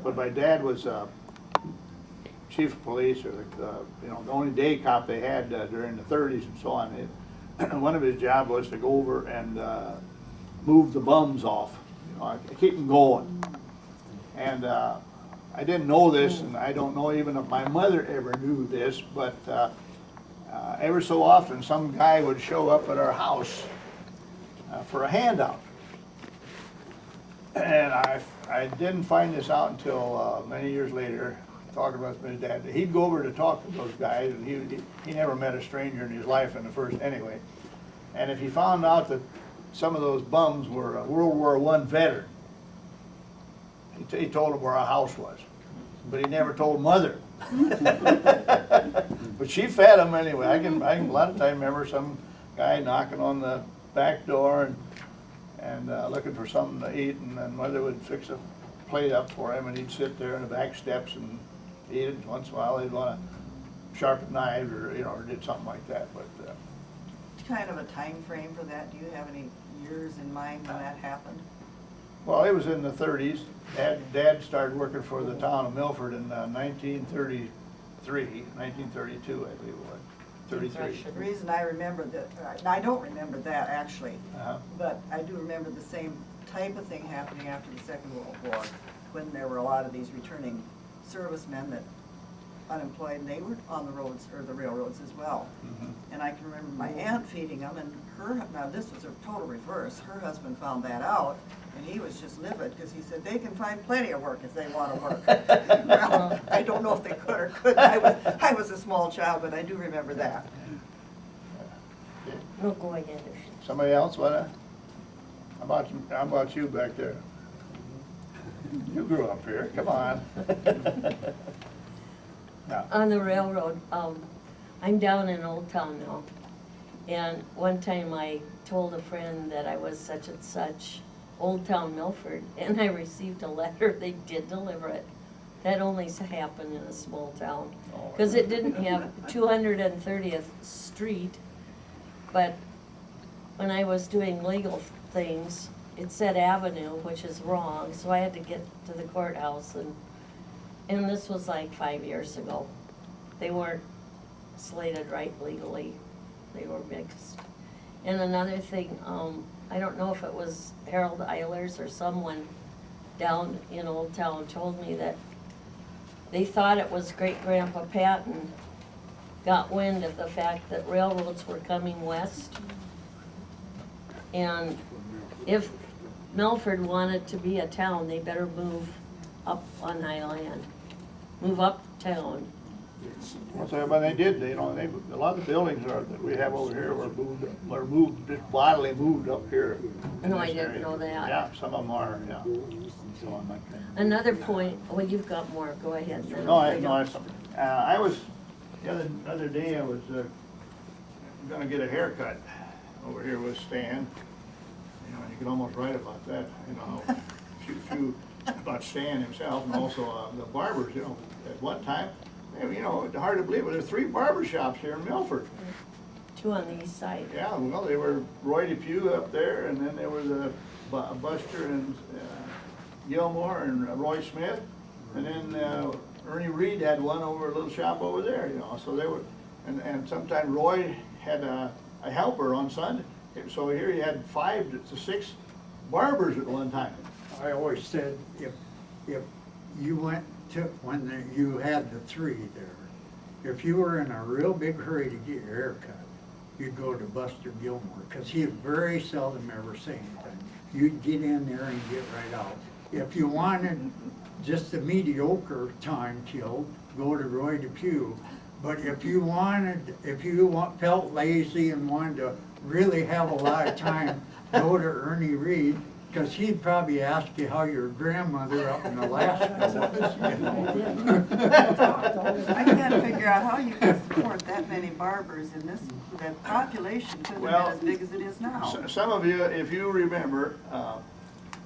but my dad was chief of police, or the only day cop they had during the 30s and so on. One of his job was to go over and move the bums off, keep them going. And I didn't know this, and I don't know even if my mother ever knew this, but ever so often some guy would show up at our house for a handout. And I didn't find this out until many years later, talking about my dad. He'd go over to talk to those guys, and he never met a stranger in his life in the first anyway. And if he found out that some of those bums were World War I veteran, he told them where our house was, but he never told Mother. But she fed them anyway. I can a lot of times remember some guy knocking on the back door and looking for something to eat, and then Mother would fix a plate up for him, and he'd sit there in the back steps and eat it. Once in a while he'd want to sharpen knives or or did something like that. But kind of a time frame for that? Do you have any years in mind when that happened? well, it was in the 30s. Dad started working for the town of Milford in 1932, I believe it was. 33. The reason I remember that, I don't remember that actually, Uh-huh. but I do remember the same type of thing happening after the Second World War, when there were a lot of these returning servicemen that unemployed, and they were on the roads or the railroads as well. Mhm. And I can remember my aunt feeding them, and now this was a total reverse. Her husband found that out, and he was just livid because he said they can find plenty of work if they want to work. Well, I don't know if they could or couldn't. I was a small child, but I do remember that. No, go ahead. Somebody else wanna? How about you back there? You grew up here. Come on. Yeah. On the railroad, I'm down in Old Town now. And one time I told a friend that I was such and such, Old Town Milford, and I received a letter. They did deliver it. That only happened in a small town. Because it didn't have 230th Street, but when I was doing legal things, it said Avenue, which is wrong, so I had to get to the courthouse, and this was like 5 years ago. They weren't slated right legally. They were mixed. And another thing, I don't know if it was Harold Eilers or someone down in Old Town told me that they thought it was Great-Grandpa Patton got wind of the fact that railroads were coming west. And if Milford wanted to be a town, they better move up on high land, move uptown. So, but they did, a lot of the buildings that we have over here were moved, just bodily moved up here. in No, I this area. didn't know that. Yeah, some of them are, yeah. So I'm like that. Another point, well, you've got more, go ahead. then. No, I was, the other day I was gonna get a haircut over here with Stan. You can almost write about that, few about Stan himself, and also the barbers, at one time, it's hard to believe, but there are 3 barber shops here in Milford. 2 on the east side. Yeah, well, they were Roy DePue up there, and then there was Buster and Gilmore and Roy Smith, and then Ernie Reed had one over a little shop over there, so they were, and sometimes Roy had a helper on Sunday, so here you had 5 to 6 barbers at one time. I always said, if you went to, you had the 3 there, if you were in a real big hurry to get your hair cut, you'd go to Buster Gilmore, because he'd very seldom ever say anything. You'd get in there and get right out. If you wanted just a mediocre time killed, go to Roy DePue. But if you felt lazy and wanted to really have a lot of time, go to Ernie Reed, because he'd probably ask you how your grandmother up in Alaska was. I can't figure out how you can support that many barbers in this, that population couldn't have been as big as it is now. Some of you, if you remember,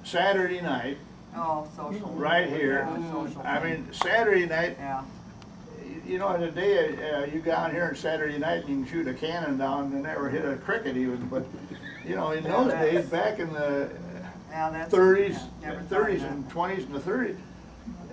Saturday night, Oh, social. right here, Yeah, social I thing. mean, Saturday night, Yeah. in a day, you go out here on Saturday night and you can shoot a cannon down and never hit a cricket even, but, in those days, back in the Yeah, that's. 30s, yeah, never thought of 30s that. and 20s and the 30s,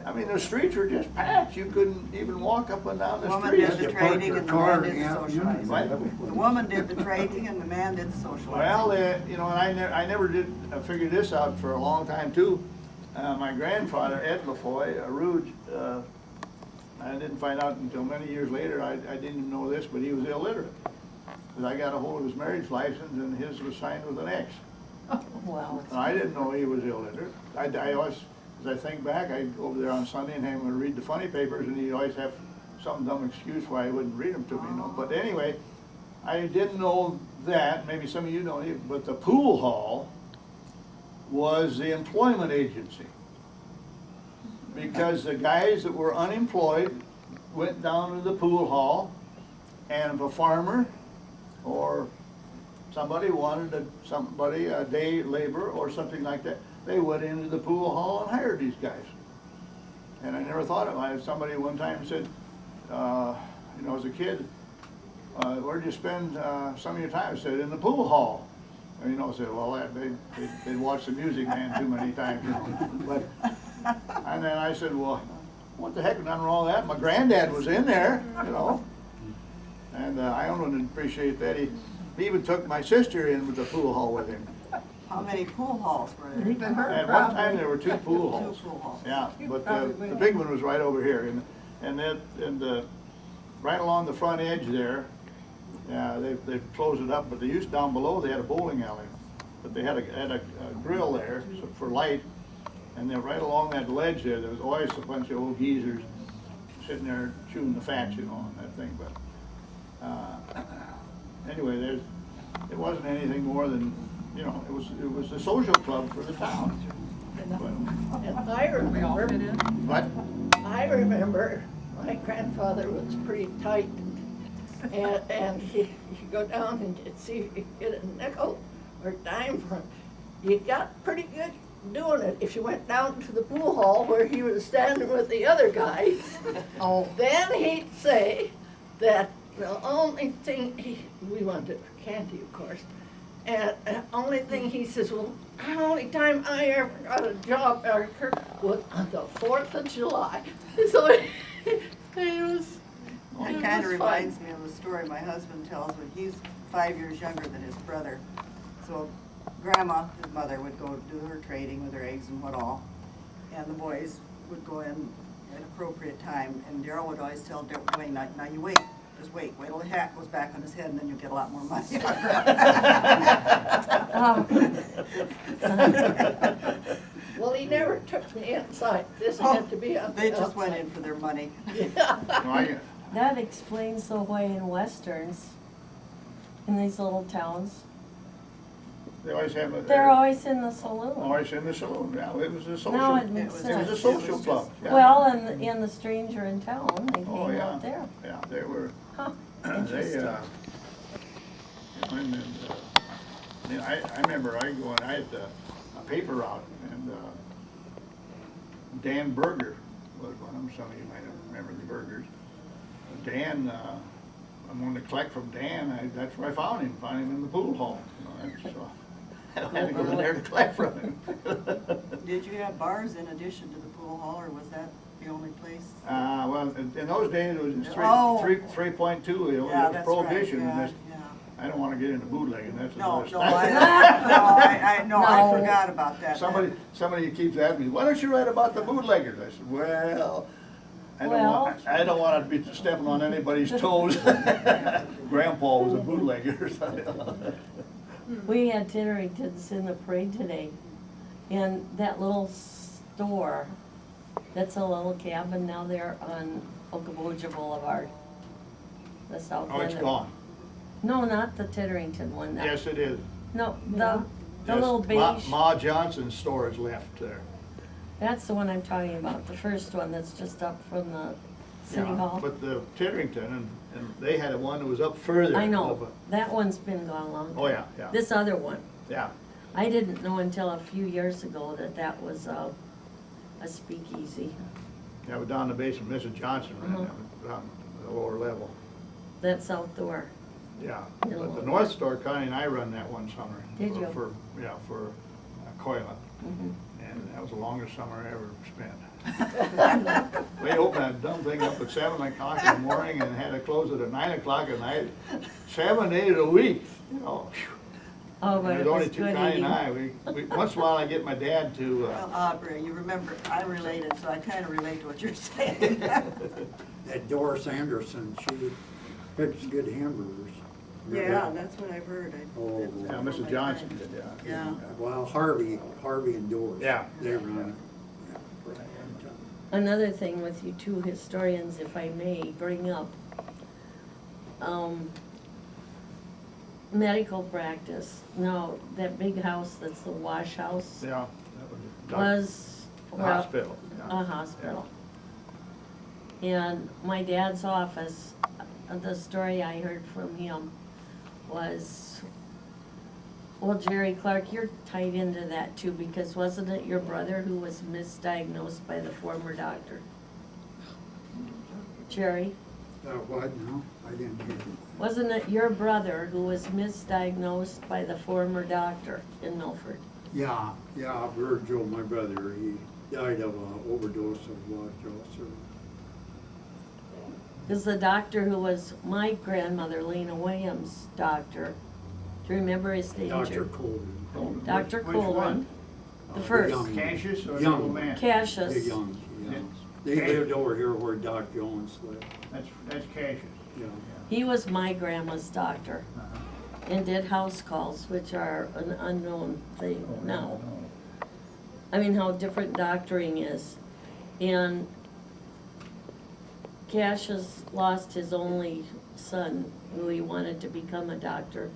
I mean, the streets were just packed, you couldn't even walk up and down the Woman streets. did the You park trading your and the car man did the out, socializing. What? The woman did the trading and the man did the socializing. Well, you know, and I never did figure this out for a long time too. My grandfather, Ed LaFoy, a Rouge, I didn't find out until many years later, I didn't even know this, but he was illiterate. Because I got a hold of his marriage license and his was signed with an X. Wow. And I didn't know he was illiterate. I always, as I think back, I'd go over there on Sunday and have him read the funny papers, and he'd always have some dumb excuse why he wouldn't read them to me, you know. But anyway, I didn't know that, maybe some of you don't, but the pool hall was the employment agency. Because the guys that were unemployed went down to the pool hall, and if a farmer or somebody wanted a day labor or something like that, they went into the pool hall and hired these guys. And I never thought of it. I had somebody one time said, you know, as a kid, where'd you spend some of your time? I said, in the pool hall. And, you know, I said, well, they'd watch the Music Man too many times, you know. But, and then I said, well, what the heck, nothing wrong with that. My granddad was in there, you know. And I don't appreciate that. He even took my sister in with the pool hall with him. How many pool halls were there? Even her, At one time, there were two pool halls. Two pool halls. Yeah, but the big one was right over here, and right along the front edge there, yeah, they've closed it up, but they used down below, they had a bowling alley. But they had a grill there for light, and then right along that ledge there was always a bunch of old geezers sitting there chewing the fat, you know, on that thing, but, anyway, it wasn't anything more than, you know, it was a social club for the town. And I remember, But, I remember my grandfather was pretty tight, and you go down and see if you could get a nickel or dime from him. You got pretty good doing it if you went down to the pool hall where he was standing with the other guys. Oh. Then he'd say that the only thing, we wanted candy, of course, and the only thing he says, well, the only time I ever got a job was on the 4th of July. So it was. That kind of reminds me of the story my husband tells when he's 5 years younger than his brother. So Grandma, his mother, would go do her trading with her eggs and what all, and the boys would go in at appropriate time, and Darryl would always tell Dwayne, now you wait, just wait till the hat goes back on his head, and then you'll get a lot more money. Well, he never took me inside. This had to be on the They just went outside. in for their money. Yeah. That explains the way in westerns, in these little towns, they always have they're always in the saloon. always in the saloon, yeah, it was a social. Now it It makes was It was a sense. social club. Yeah. Well, and the stranger in town, they Oh, hang yeah. out there. Yeah, they were, Huh, they, interesting. I remember I had a paper route, and Dan Berger was one of them. Some of you might remember the Bergers. Dan, I wanted to collect from Dan. That's where I found him in the pool hall. You know, that's, I had to go in there to collect from him. Did you have bars in addition to the pool hall, or was that the only place? Well, in those days, it was Oh. 3.2, you know, Yeah, it was that's prohibition. right, and yeah, this- yeah. I don't want to get into bootlegging, that's No, another no, stuff. I No. forgot about that. Somebody keeps asking me, why don't you write about the bootleggers? I said, well, I don't want to be stepping on anybody's toes. Grandpa was a bootlegger. We had Titteringtons in the parade today, and that little store, that's a little cabin now there on Okoboji Boulevard, the south end. Oh, it's of- gone. No, not the Titterington one. that- Yes, it is. No, Yeah. the Yes, little beige, Ma Johnson's store is left there. that's the one I'm talking about, the first one that's just up from the city Yeah, hall. But the Titterington, and they had one that was up further. I know, that one's been gone a long time. Oh, yeah, yeah. This other one, Yeah. I didn't know until a few years ago that was a speakeasy. Yeah, but down in the basement, Mrs. Johnson ran Uh-huh. that, down at the lower level. That's out door. Yeah, Yeah. but the North Store, Connie and I run that one summer. Did you? For Coila, Mhm. and that was the longest summer I ever spent. We opened that dumb thing up at 7 o'clock in the morning and had to close it at 9 o'clock at night, 7 days a week, you know. Oh, And but there's it only was two good Connie eating. and I, once in a while I get my dad to, Well, Aubrey, you remember, I related, so I kind of relate to what you're saying. That Doris Anderson, she cooks good hamburgers. Yeah, that's what I've heard. Oh, yeah, Mrs. Johnson did, yeah. Yeah. Well, Harvey and Doris. Yeah. They run it. Yeah, for a long time. Another thing with you two historians, if I may bring up, medical practice. No, that big house that's the wash house Yeah. that was, a well, hospital, yeah. a hospital. And my dad's office, the story I heard from him was, well, Jerry Clark, you're tied into that too, because wasn't it your brother who was misdiagnosed by the former doctor? Jerry, What, no, I didn't hear it. wasn't it your brother who was misdiagnosed by the former doctor in Milford? Yeah, Virgil, my brother, he died of an overdose of jaw. Because the doctor who was my grandmother, Lena Williams' doctor, do you remember his name? Dr. Colden. Dr. Which Colon, one? the The first, young- Cassius or the Young. old man? The Cassius. young. Yeah. They lived over here where Doc Jones lived. That's Cassius. Yeah. He was my grandma's doctor Uh-huh. and did house calls, which are an unknown thing now. I mean, how different doctoring is. And Cassius lost his only son, who he wanted to become a doctor.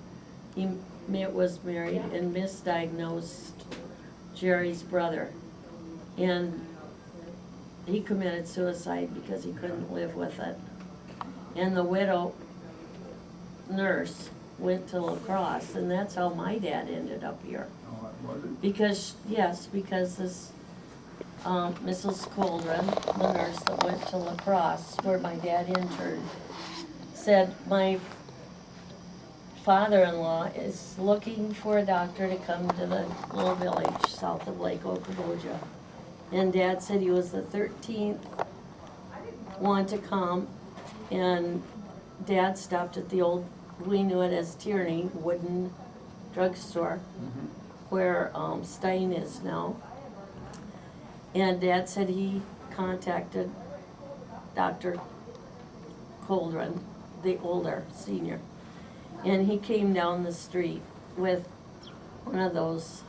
He was married and misdiagnosed Jerry's brother. And he committed suicide because he couldn't live with it. And the widow nurse went to La Crosse, and that's how my dad ended up here. Oh, was it? Because, yes, because this, Mrs. Coldren, the nurse that went to La Crosse, where my dad interned, said, my father-in-law is looking for a doctor to come to the little village south of Lake Okoboja. And Dad said he was the 13th one to come, and Dad stopped at the old, we knew it as Tierney, wooden drugstore, where Stein is now. And Dad said he contacted Dr. Coldren, the older senior. And he came down the street with one of those,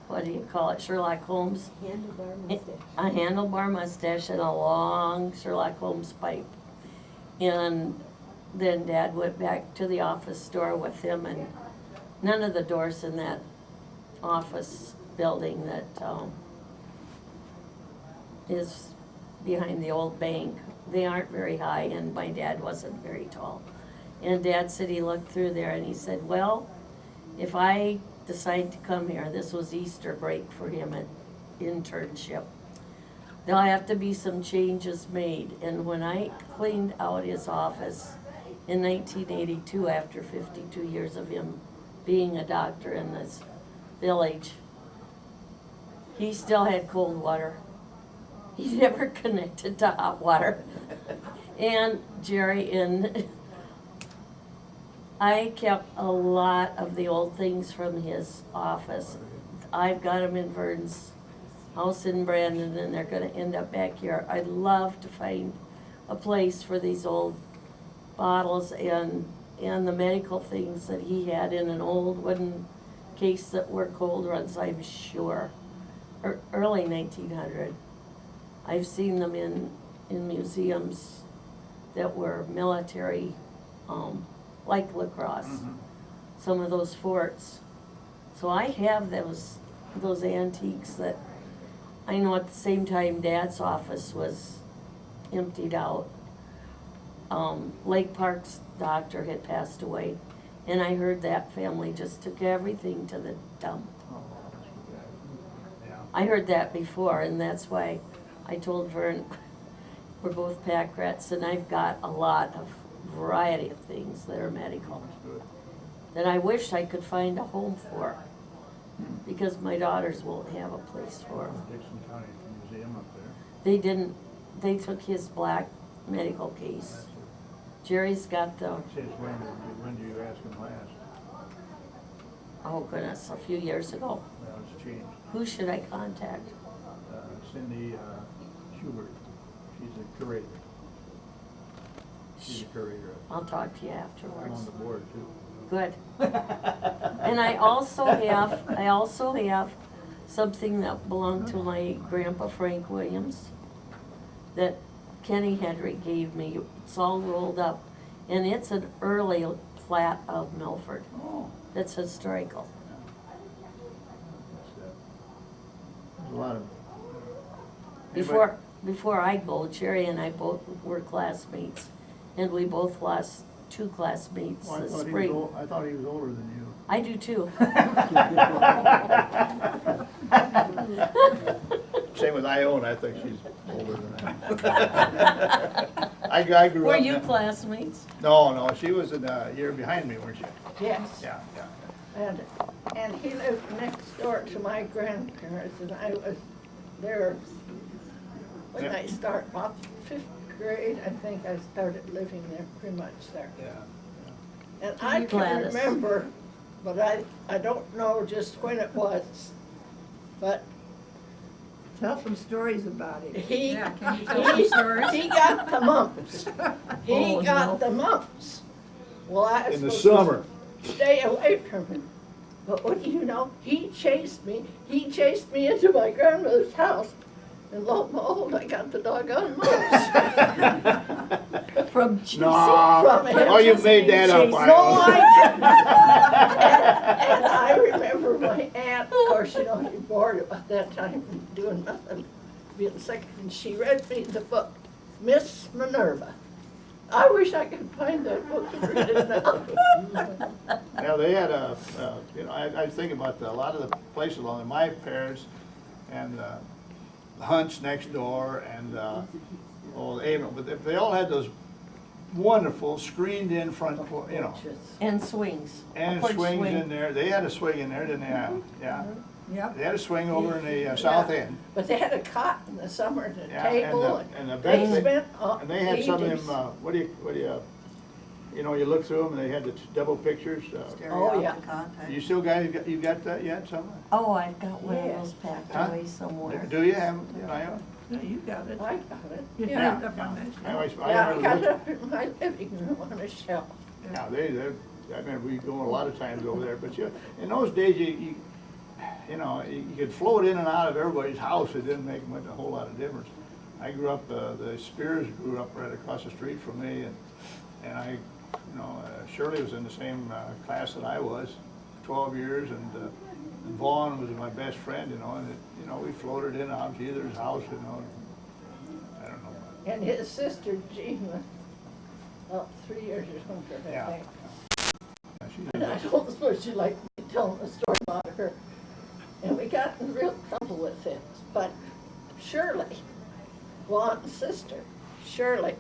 what do you call it, Sherlock Holmes? Handlebar mustache. A handlebar mustache and a long Sherlock Holmes pipe. And then Dad went back to the office door with him, and none of the doors in that office building that is behind the old bank, they aren't very high, and my dad wasn't very tall. And Dad said he looked through there and he said, well, if I decide to come here, this was Easter break for him at internship, there'll have to be some changes made. And when I cleaned out his office in 1982, after 52 years of him being a doctor in this village, he still had cold water. He never connected to hot water. And Jerry, and I kept a lot of the old things from his office. I've got them in Vern's house in Brandon, and they're gonna end up back here. I'd love to find a place for these old bottles and the medical things that he had in an old wooden case that were cold runs, I'm sure. Early 1900. I've seen them in museums that were military, like La Crosse, some of those forts. So I have those antiques that I know at the same time Dad's office was emptied out. Lake Park's doctor had passed away, and I heard that family just took everything to the dump. Yeah. I heard that before, and that's why I told Vern, we're both pack rats, and I've got a lot of variety of things that are medical Good. that I wish I could find a home for, because my daughters won't have a place for them. Dixon County Museum up there. They didn't, they took his black medical case. Jerry's got the, Since when did you ask him last? oh goodness, a few years ago. Well, it's changed. Who should I contact? Cindy Schubert, she's a curator. She's a curator. I'll talk to you I'm afterwards. on the board too. Good. And I also have something that belonged to my grandpa Frank Williams that Kenny Hedrick gave me. It's all rolled up, and it's an early plat of Milford. Oh. That's historical. There's a lot of. Before I go, Jerry and I both were classmates, and we both lost 2 classmates Well, this spring. I thought he was older than you. I do too. Same with Ione, I think she's older than I. I grew Were up. you classmates? No, she was a year behind me, weren't you? Yes. Yeah. And he lived next door to my grandparents, and I was there when I started, about 5th grade, I think I started living there, pretty much there. Yeah. And I can Gladys. remember, but I don't know just when it was, but Tell some stories about it. he Yeah, can you tell some stories? he got the mumps. He Oh, got no. the mumps. Well, I was In the supposed to summer. stay away from him. But what do you know? He chased me into my grandmother's house, and lo and behold, I got the doggone mumps. From No, From him. oh, you made that up, No, No, Ione. I didn't. And I remember my aunt, of course, you know, she bored at that time, doing nothing, being sick, and she read me the book, Miss Minerva. I wish I could find that book and read it now. Yeah, they had I think about a lot of the places along there, my parents and the Hunts next door and, Avon, but they all had those wonderful screened-in front, and swings. and Porch swings swing. in there. They had a swing in there, didn't they? Yeah. Yep. They had a swing over in the south end. But they had a cot in the summer and a Yeah, table, and the they best spent And they had some of them, ages. what do you, you look through them and they had the double pictures. Oh, yeah. Stereoptic contact. You you got that yet, somewhere? Oh, I've got one of Yes. those packed Huh? away somewhere. Do you have, Ione? Yeah, you got it. I got it. You Yeah, got it up on that I shelf. always, yeah, I I got it never up in my living room on a shelf. yeah, I remember we go a lot of times over there, but in those days, you could float in and out of everybody's house, it didn't make much, a whole lot of difference. I grew up, the Spears grew up right across the street from me, and I, Shirley was in the same class that I was, 12 years, and Vaughn was my best friend, and we floated in and out of either's house, I don't know. And his sister Jean was about 3 years younger, I Yeah. think. Yeah, she And did. I don't suppose she liked me telling the story about her. And we got in real trouble with it. But Shirley, Vaughn's sister, Shirley,